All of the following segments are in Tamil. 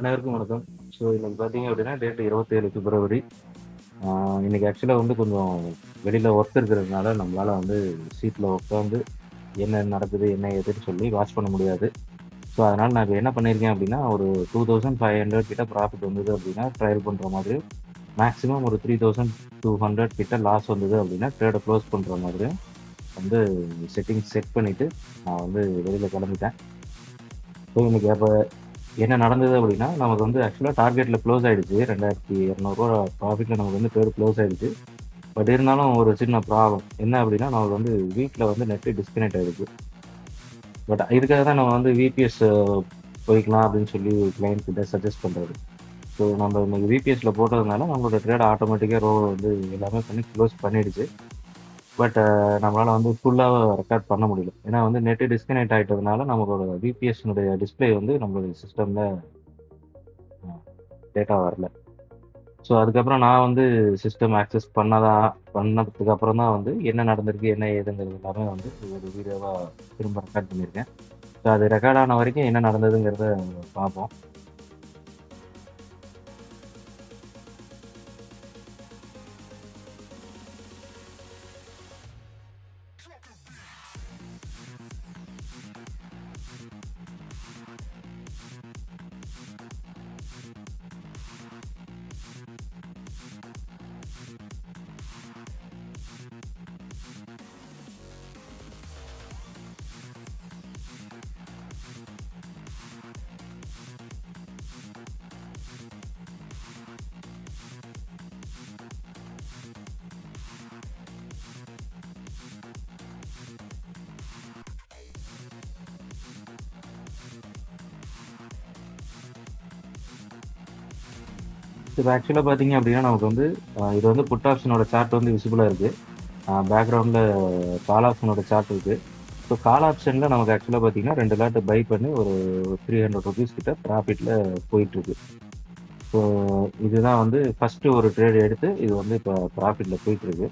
அனைவருக்கும் வணக்கம். ஸோ இன்னைக்கு பார்த்தீங்க அப்படின்னா, டேட் 27 பிப்ரவரி. இன்னைக்கு ஆக்சுவலா வந்து கொஞ்சம் வெளியில ஒர்க் இருக்கிறதுனால, நம்மளால வந்து சீட்ல உட்காந்து என்ன நடக்குது, என்ன ஏதுன்னு சொல்லி வாட்ச் பண்ண முடியாது. ஸோ அதனால நான் இப்ப என்ன பண்ணியிருக்கேன் அப்படின்னா, ஒரு 2500 கிட்ட ப்ராஃபிட் வந்தது அப்படின்னா, ட்ரையல் பண்ற மாதிரியும், மேக்ஸிமம் ஒரு 3200 கிட்ட லாஸ் வந்தது அப்படின்னா, ட்ரேட க்ளோஸ் பண்ற மாதிரியும் வந்து செட்டிங்ஸ் செட் பண்ணிட்டு, நான் வந்து வெளியில கிளம்பிட்டேன். ஸோ இன்னைக்கு அப்ப என்ன நடந்தது அப்படின்னா, நமக்கு வந்து ஆக்சுவலா டார்கெட்ல க்ளோஸ் ஆயிடுச்சு. ரூ. 2200 ப்ராஃபிட்ல நமக்கு வந்து ட்ரேட் க்ளோஸ் ஆயிடுச்சு. பட் இருந்தாலும் ஒரு சின்ன ப்ராப்ளம். என்ன அப்படின்னா, நமக்கு வந்து வீட்ல வந்து நெட் டிஸ்கனெக்ட் ஆயிடுச்சு. பட் இதுக்காக தான் நம்ம வந்து விபிஎஸ் போய்க்கலாம் அப்படின்னு சொல்லி கிளையண்ட் கிட்ட சஜெஸ்ட் பண்றது. ஸோ நம்ம இன்னைக்கு விபிஎஸ்ல போட்டதுனால நம்மளோட ட்ரேட் ஆட்டோமேட்டிக்கா வந்து எல்லாமே பண்ணி க்ளோஸ் பண்ணிடுச்சு. பட் நம்மளால வந்து ஃபுல்லா ரெக்கார்ட் பண்ண முடியல. ஏன்னா வந்து நெட் டிஸ்கனெக்ட் ஆயிட்டதுனால நம்மளோட விபிஎஸ்னுடைய டிஸ்ப்ளே வந்து நம்மளுடைய சிஸ்டம்ல டேட்டா வரல. ஸோ அதுக்கப்புறம் நான் வந்து சிஸ்டம் ஆக்சஸ் பண்ணதுக்கு அப்புறம் தான் வந்து என்ன நடந்திருக்கு, என்ன ஏதுங்கிறது எல்லாமே வந்து ஒரு வீடியோவா திரும்ப ரெக்கார்ட் பண்ணியிருக்கேன். ஸோ அது ரெக்கார்ட் ஆன வரைக்கும் என்ன நடந்ததுங்கிறத பார்ப்போம். இப்போ ஆக்சுவலாக பார்த்தீங்க அப்படின்னா நமக்கு வந்து இது வந்து புட் ஆப்ஷனோட சார்ட் வந்து விசிபிளாக இருக்குது. பேக்ரவுண்டில் கால் ஆப்ஷனோட சார்ட் இருக்குது. ஸோ கால் ஆப்ஷனில் நமக்கு ஆக்சுவலாக பார்த்தீங்கன்னா 2 லாட் பை பண்ணி ஒரு ₹300 கிட்ட ப்ராஃபிட்டில் போயிட்டுருக்கு. ஸோ இதுதான் வந்து ஃபர்ஸ்ட் ஒரு ட்ரேட் எடுத்து இது வந்து இப்போ ப்ராஃபிட்டில் போயிட்டுருக்கு.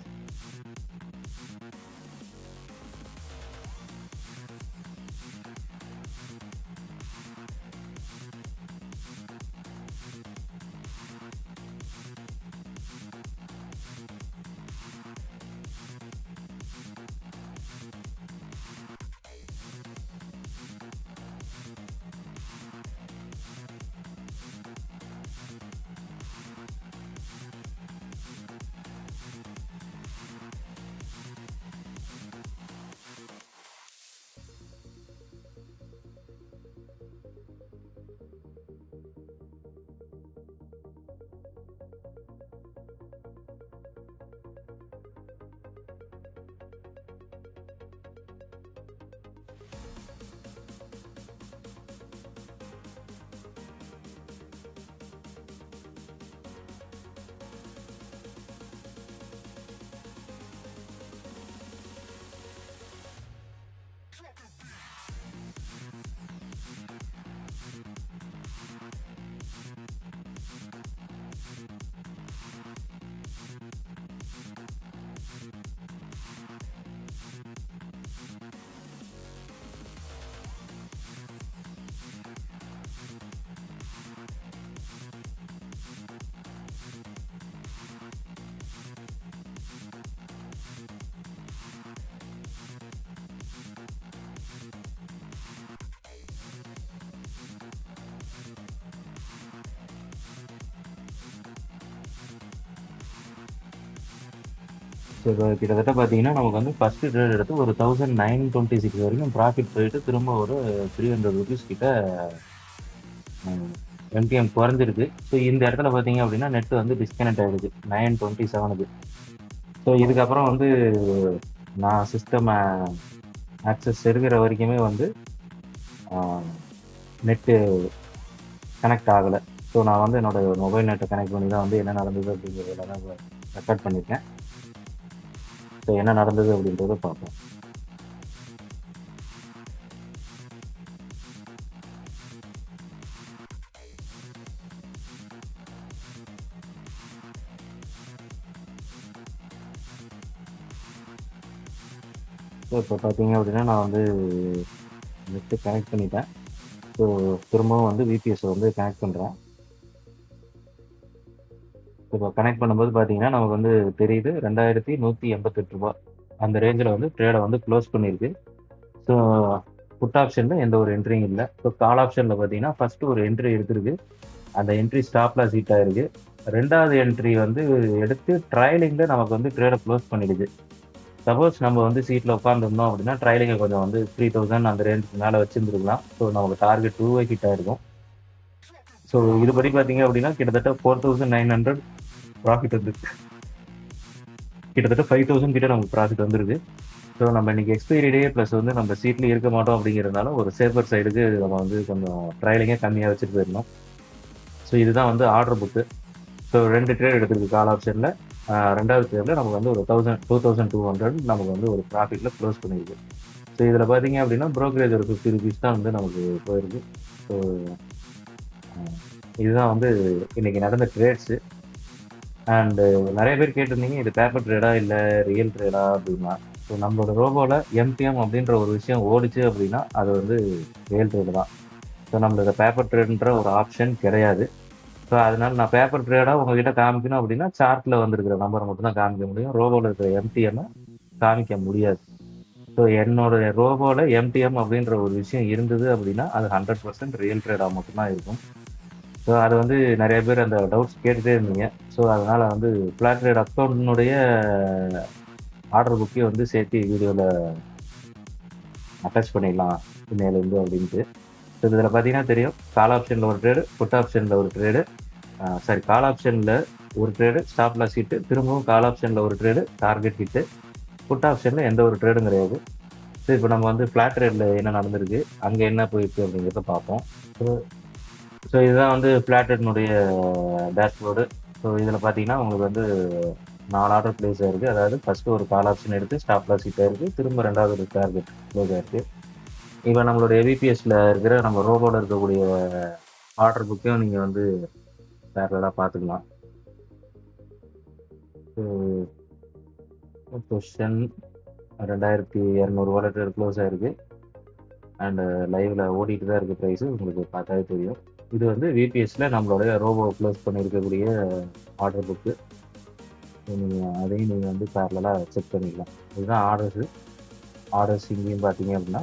ஸோ இப்போ கிட்டத்தட்ட பார்த்தீங்கன்னா நமக்கு வந்து ஃபர்ஸ்ட் ட்ரேட் எடுத்து ஒரு 1926 வரைக்கும் ப்ராஃபிட் போயிட்டு திரும்ப ஒரு ₹300 கிட்ட எம்டிஎம் குறைஞ்சிருக்கு. ஸோ இந்த இடத்துல பார்த்தீங்க அப்படின்னா நெட் வந்து டிஸ்கனெக்ட் ஆயிடுச்சு 927க்கு. ஸோ இதுக்கப்புறம் வந்து நான் சிஸ்டம் ஆக்சஸ் எடுக்கிற வரைக்குமே வந்து நெட்டு கனெக்ட் ஆகலை. ஸோ நான் வந்து என்னோட மொபைல் நெட்டை கனெக்ட் பண்ணி தான் வந்து என்ன நடந்தது அப்படிங்கிறது எல்லாமே ரெக்கார்ட் பண்ணியிருக்கேன். ஸோ என்ன நடந்தது அப்படின்றத பார்ப்போம். ஸோ இப்போ பார்த்தீங்க அப்படின்னா நான் வந்து நெட்டு கனெக்ட் பண்ணிட்டேன். ஸோ திரும்பவும் வந்து விபிஎஸ் வந்து கனெக்ட் பண்ணுறேன். இப்போ கனெக்ட் பண்ணும்போது பார்த்தீங்கன்னா நமக்கு வந்து தெரியுது ரூ. 2188 அந்த ரேஞ்சில் வந்து ட்ரேடை வந்து க்ளோஸ் பண்ணியிருக்கு. ஸோ புட் ஆப்ஷனில் எந்த ஒரு என்ட்ரியும் இல்லை. ஸோ கால் ஆப்ஷனில் பார்த்தீங்கன்னா ஃபஸ்ட்டு ஒரு என்ட்ரி எடுத்திருக்கு. அந்த என்ட்ரி ஸ்டாப் லாஸ் ஹிட் ஆயிருக்கு. ரெண்டாவது என்ட்ரி வந்து எடுத்து ட்ரையலிங்கில் நமக்கு வந்து ட்ரேடை க்ளோஸ் பண்ணிடுது. சப்போஸ் நம்ம வந்து சீட்டில் உட்காந்துருந்தோம் அப்படின்னா ட்ரையலிங்கை கொஞ்சம் வந்து 3000 அந்த ரேஞ்சுக்கு மேலே வச்சுருந்துருக்கலாம். ஸோ நமக்கு டார்கெட் 2 ஹிட் ஆயிருக்கும். ஸோ இதுபடி பார்த்தீங்க அப்படின்னா கிட்டத்தட்ட 4900 ப்ராஃபிட் வந்து கிட்டத்தட்ட 5000 கிட்ட நமக்கு ப்ராஃபிட் வந்துருக்கு. ஸோ நம்ம இன்னைக்கு எக்ஸ்பைரி டே ப்ளஸ் வந்து நம்ம சீட்லேயே இருக்க மாட்டோம் அப்படிங்கிறதுனால ஒரு சேஃபர் சைடுக்கு நம்ம வந்து கொஞ்சம் ட்ரையலிங்கே கம்மியாக வச்சுட்டு போயிருந்தோம். ஸோ இதுதான் வந்து ஆர்டர் புக்கு. ஸோ 2 ட்ரேட் எடுத்திருக்கு கால் ஆப்ஷனில். ரெண்டாவது ட்ரேடில் நமக்கு வந்து ஒரு 2200 நமக்கு வந்து ஒரு ப்ராஃபிட்டில் க்ளோஸ் பண்ணியிருக்கு. ஸோ இதில் பார்த்தீங்க அப்படின்னா ப்ரோக்கரேஜ் ஒரு 50 ருபீஸ் தான் வந்து நமக்கு போயிருக்கு. ஸோ இதுதான் வந்து இன்னைக்கு நடந்த ட்ரேட்ஸு. அண்டு நிறைய பேர் கேட்டிருந்தீங்க இது பேப்பர் ட்ரேடா இல்லை ரியல் ட்ரேடா அப்படின்னா. ஸோ நம்மளோட ரோபோவில் எம்டிஎம் அப்படின்ற ஒரு விஷயம் ஓடிச்சு அப்படின்னா அது வந்து ரியல் ட்ரேடு தான். ஸோ நம்மளோட பேப்பர் ட்ரேடுன்ற ஒரு ஆப்ஷன் கிடையாது. ஸோ அதனால நான் பேப்பர் ட்ரேடாக உங்ககிட்ட காமிக்கணும் அப்படின்னா சார்ட்டில் வந்துருக்கிற நம்பரை மட்டும் தான் காமிக்க முடியும். ரோபோவில் இருக்கிற எம்டிஎம்மை காமிக்க முடியாது. ஸோ என்னோட ரோபோவில் எம்டிஎம் அப்படின்ற ஒரு விஷயம் இருந்தது அப்படின்னா அது 100% ரியல் ட்ரேடாக மட்டும்தான் இருக்கும். ஸோ அது வந்து நிறைய பேர் அந்த டவுட்ஸ் கேட்டுகிட்டே இருந்தீங்க. ஸோ அதனால் வந்து ஃப்ளாட் ட்ரேட் அக்கௌண்ட்னுடைய ஆர்டர் புக்கே வந்து சேர்த்து வீடியோவில் அட்டாச் பண்ணிடலாம் இன்னையிலேருந்து அப்படின்ட்டு. ஸோ இதில் பார்த்தீங்கன்னா தெரியும் கால் ஆப்ஷனில் ஒரு ட்ரேடு, புட் ஆப்ஷனில் ஒரு ட்ரேடு, கால் ஆப்ஷனில் ஒரு ட்ரேடு ஸ்டாப் லாஸ் ஹிட்டு, திரும்பவும் கால் ஆப்ஷனில் ஒரு ட்ரேடு டார்கெட் ஹிட்டு, புட் ஆப்ஷனில் எந்த ஒரு ட்ரேடும் கிடையாது. ஸோ இப்போ நம்ம வந்து ஃப்ளாட் ட்ரேடில் என்ன நடந்திருக்கு, அங்கே என்ன போயிருக்கு அப்படிங்கிறத பார்ப்போம். ஸோ இதுதான் வந்து ஃப்ளாட் ட்ரேட்னுடைய டேஷ்போர்டு. ஸோ இதில் பார்த்தீங்கன்னா உங்களுக்கு வந்து 4 ஆர்டர் பிளேஸ் ஆயிருக்கு. அதாவது ஃபஸ்ட்டு ஒரு கால் ஆப்ஷன் எடுத்து ஸ்டாப் லாஸ் ஹிட் ஆயிருக்கு, திரும்ப ரெண்டாவது ஒரு டார்கெட் க்ளோஸ் ஆயிருக்கு. இப்போ நம்மளுடைய விபிஎஸ்ல இருக்கிற நம்ம ரோபோவில் இருக்கக்கூடிய ஆர்டர் புக்கையும் நீங்கள் வந்து பேரலாக பார்த்துக்கலாம். பொசிஷன் 2200 க்ளோஸ் ஆயிருக்கு. அண்டு லைவில் ஓடிட்டு தான் இருக்குது ப்ரைஸு, உங்களுக்கு பார்த்தாவே தெரியும். இது வந்து விபிஎஸ்ல நம்மளுடைய ரோபோ க்ளோஸ் பண்ணியிருக்கக்கூடிய ஆர்டர் புக்கு. நீங்கள் அதையும் நீங்கள் வந்து பேரலாக செக் பண்ணிக்கலாம். இதுதான் ஆர்டர்ஸ் இங்கேயும் பார்த்தீங்க அப்படின்னா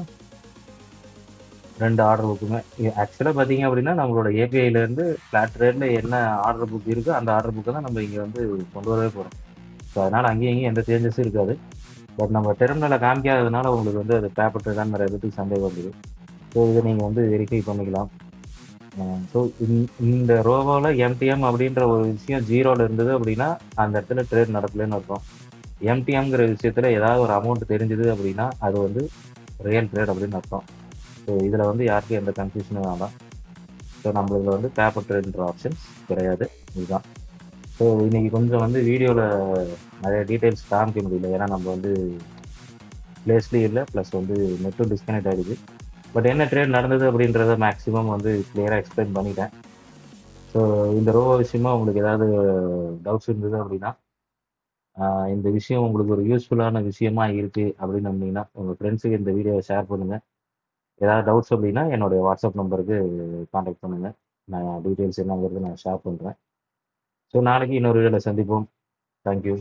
2 ஆர்டர் புக்குமே ஆக்சுவலாக பார்த்தீங்க அப்படின்னா நம்மளோட ஏபிஐலேருந்து ஃப்ளாட் ரேட்டில் என்ன ஆர்டர் புக் இருக்கோ அந்த ஆர்டர் புக்கை தான் நம்ம இங்கே வந்து கொண்டு வரவே போகிறோம். ஸோ அதனால் அங்கேயும் இங்கேயும் எந்த சேஞ்சஸும் இருக்காது. பட் நம்ம டெர்மினலை காமிக்காததுனால உங்களுக்கு வந்து அது பேப்பர் ட்ரேடான்னு நிறைய பேருக்கு சந்தேகம் வந்தது. ஸோ இதை நீங்கள் வந்து வெரிஃபை பண்ணிக்கலாம். ஸோ இந்த ரோபோவில் எம்டிஎம் அப்படின்ற ஒரு விஷயம் ஜீரோவில் இருந்தது அப்படின்னா அந்த இடத்துல ட்ரேட் நடக்கலன்னு அர்த்தம். எம்டிஎம்ங்கிற விஷயத்தில் ஏதாவது ஒரு அமௌண்ட் தெரிஞ்சுது அப்படின்னா அது வந்து ரியல் ட்ரேட் அப்படின்னு அர்த்தம். ஸோ இதில் வந்து யாருக்கும் எந்த கன்ஃபியூஷனும் வேண்டாம். ஸோ நம்மளுக்கு வந்து பேப்பர் ட்ரேட்ன்ற ஆப்ஷன்ஸ் கிடையாது. இதுதான். ஸோ இன்றைக்கி கொஞ்சம் வந்து வீடியோவில் நிறைய டீட்டெயில்ஸ் காமிக்க முடியல. ஏன்னா நம்ம வந்து பிளேஸ்லேயும் இல்லை, ப்ளஸ் வந்து நெட்டும் டிஸ்கனெக்ட் ஆகிடுது. பட் என்ன ட்ரேட் நடந்தது அப்படின்றத மேக்ஸிமம் வந்து கிளியராக எக்ஸ்பிளைன் பண்ணிட்டேன். ஸோ இந்த ரோபோ விஷயமா உங்களுக்கு ஏதாவது டவுட்ஸ் இருந்தது அப்படின்னா இந்த விஷயம் உங்களுக்கு ஒரு யூஸ்ஃபுல்லான விஷயமா இருக்குது அப்படின்னு நம்பிங்கன்னா உங்கள் ஃப்ரெண்ட்ஸுக்கு இந்த வீடியோவை ஷேர் பண்ணுங்கள். ஏதாவது டவுட்ஸ் அப்படின்னா என்னுடைய வாட்ஸ்அப் நம்பருக்கு காண்டாக்ட் பண்ணுங்கள். நான் டீட்டெயில்ஸ் என்னங்கிறது நான் ஷேர் பண்ணுறேன். ஸோ நாளைக்கு இன்னொரு வீடியோவில் சந்திப்போம். தேங்க்யூ.